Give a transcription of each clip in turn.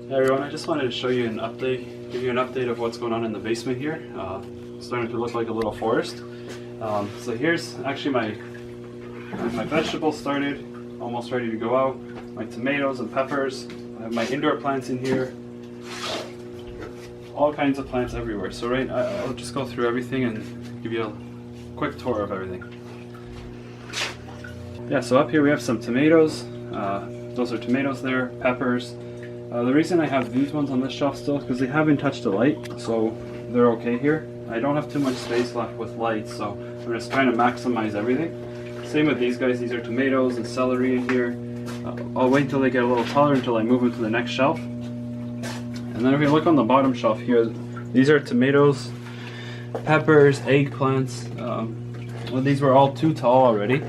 Hey everyone, I just wanted to show you an update, give you an update of what's going on in the basement here. It's starting to look like a little forest. So here's actually my vegetables started, almost ready to go out. My tomatoes and peppers. I have my indoor plants in here. All kinds of plants everywhere. So I'll just go through everything and give you a quick tour of everything. Yeah, so up here we have some tomatoes. Those are tomatoes there, peppers. The reason I have these ones on this shelf still is because they haven't touched the light, so they're okay here. I don't have too much space left with lights, so I'm just trying to maximize everything. Same with these guys. These are tomatoes and celery in here. I'll wait until they get a little taller until I move them to the next shelf. And then if you look on the bottom shelf here, these are tomatoes, peppers, eggplants. Well, these were all too tall already,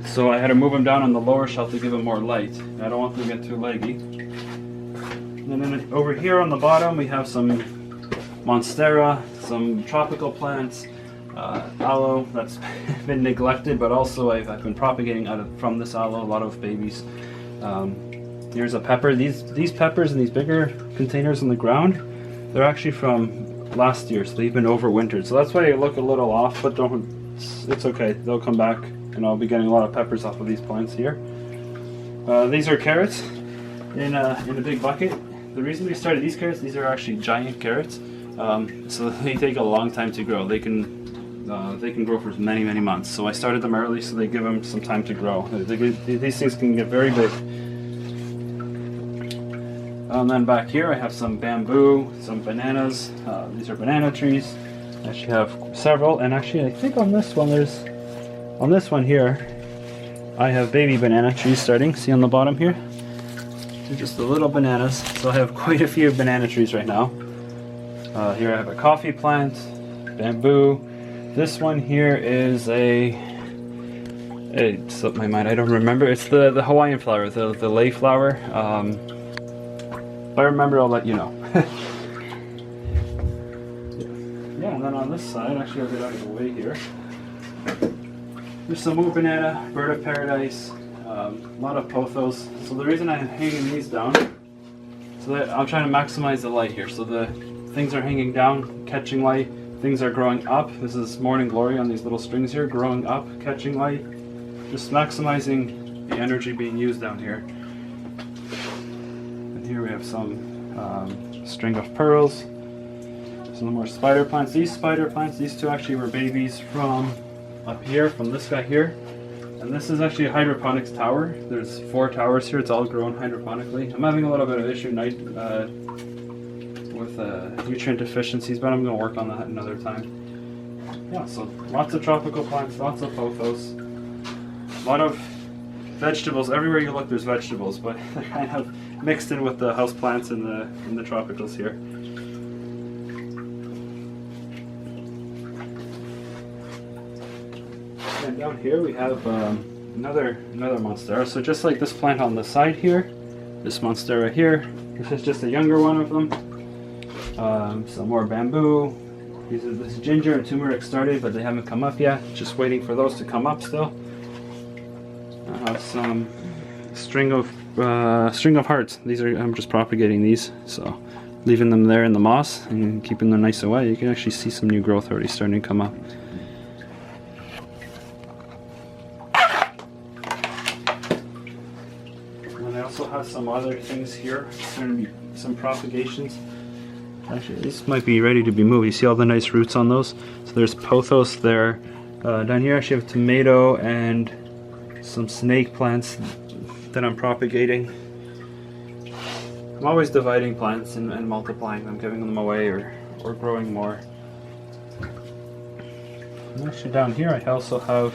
so I had to move them down on the lower shelf to give them more light. I don't want them to get too leggy. And then over here on the bottom we have some Monstera, some tropical plants, aloe that's been neglected, but also I've been propagating from this aloe a lot of babies. Here's a pepper. These peppers in these bigger containers on the ground, they're actually from last year, so they've been overwintered. So that's why they look a little off, but it's okay. They'll come back, and I'll be getting a lot of peppers off of these plants here. These are carrots in a big bucket. The reason we started these carrots, these are actually giant carrots, so they take a long time to grow. They can grow for many months. So I started them early, so they give them some time to grow. These things can get very big. And then back here I have some bamboo, some bananas. These are banana trees. I actually have several, and actually I think on this one here, I have baby banana trees starting. See on the bottom here? They're just the little bananas, so I have quite a few banana trees right now. Here I have a coffee plant, bamboo. This one here is it slipped my mind, I don't remember. It's the Hawaiian flower, the lei flower. If I remember, I'll let you know. Yeah, and then on this side, actually I'll get out of the way here. There's some more banana, bird of paradise. A lot of pothos. So the reason I'm hanging these down, so that I'm trying to maximize the light here. So the things are hanging down, catching light. Things are growing up. This is morning glory on these little strings here, growing up, catching light. Just maximizing the energy being used down here. And here we have some string of pearls. Some more spider plants. These spider plants, these two actually were babies from up here, from this guy here. And this is actually a hydroponics tower. There's 4 towers here. It's all grown hydroponically. I'm having a little bit of issue with nutrient deficiencies, but I'm going to work on that another time. Yeah, so lots of tropical plants, lots of pothos, a lot of vegetables. Everywhere you look, there's vegetables, but they're kind of mixed in with the house plants and the tropicals here. And down here we have another Monstera. So just like this plant on the side here, this Monstera here, this is just a younger one of them. Some more bamboo. This ginger and turmeric started, but they haven't come up yet. Just waiting for those to come up still. I have some string of hearts. I'm just propagating these, so leaving them there in the moss and keeping them nice away. You can actually see some new growth already starting to come up. Have some other things here. There's going to be some propagations. Actually, this might be ready to be moved. You see all the nice roots on those? So there's pothos there. Down here I actually have tomato and some snake plants that I'm propagating. I'm always dividing plants and multiplying them, giving them away or growing more. And actually down here I also have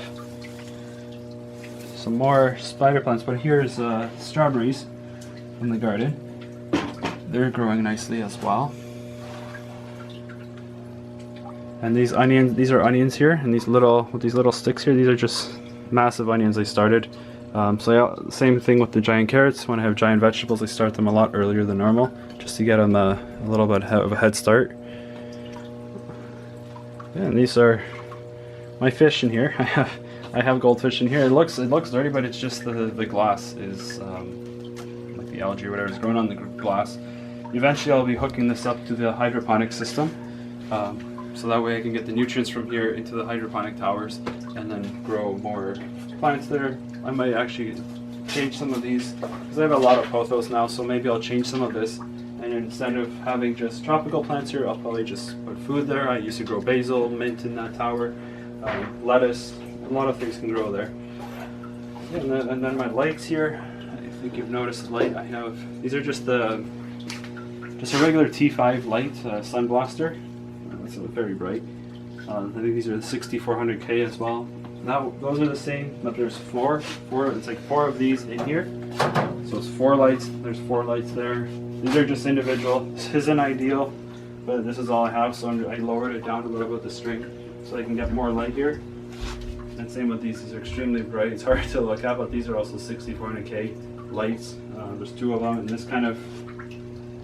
some more spider plants, but here's strawberries from the garden. They're growing nicely as well. And these onions, these are onions here, and these little sticks here, these are just massive onions I started. Same thing with the giant carrots. When I have giant vegetables, I start them a lot earlier than normal, just to get them a little bit of a head start. Yeah, and these are my fish in here. I have goldfish in here. It looks dirty, but it's just the glass is like the algae or whatever is growing on the glass. Eventually I'll be hooking this up to the hydroponic system, so that way I can get the nutrients from here into the hydroponic towers and then grow more plants there. I might actually change some of these because I have a lot of pothos now, so maybe I'll change some of this, and instead of having just tropical plants here, I'll probably just put food there. I used to grow basil, mint in that tower, lettuce, a lot of things can grow there. Yeah, and then my lights here, I think you've noticed the light I have. These are just a regular T5 light, sun blaster. It's very bright. I think these are the 6400K as well. Now those are the same, but there's four. It's like four of these in here. So it's 4 lights. There's 4 lights there. These are just individual. This isn't ideal, but this is all I have. So I lowered it down a little bit with the string, so I can get more light here. And same with these. These are extremely bright. It's hard to look at, but these are also 6400K lights. There's 2 of them, and this kind of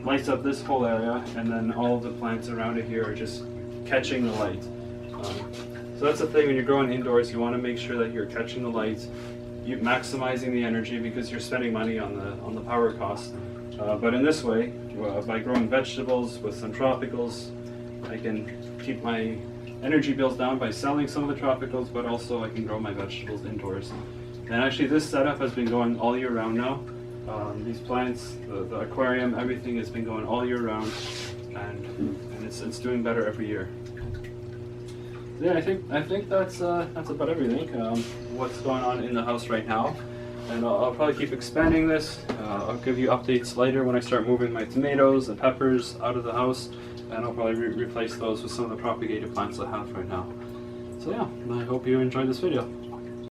lights up this whole area, and then all of the plants around it here are just catching the light. So that's the thing, when you're growing indoors, you want to make sure that you're catching the light, you're maximizing the energy, because you're spending money on the power cost. But in this way, by growing vegetables with some tropicals, I can keep my energy bills down by selling some of the tropicals, but also I can grow my vegetables indoors. And actually this setup has been going all year round now. These plants, the aquarium, everything has been going all year round, and it's doing better every year. Yeah, I think that's about everything. What's going on in the house right now, and I'll probably keep expanding this. I'll give you updates later when I start moving my tomatoes and peppers out of the house, and I'll probably replace those with some of the propagated plants I have right now. So yeah, I hope you enjoyed this video.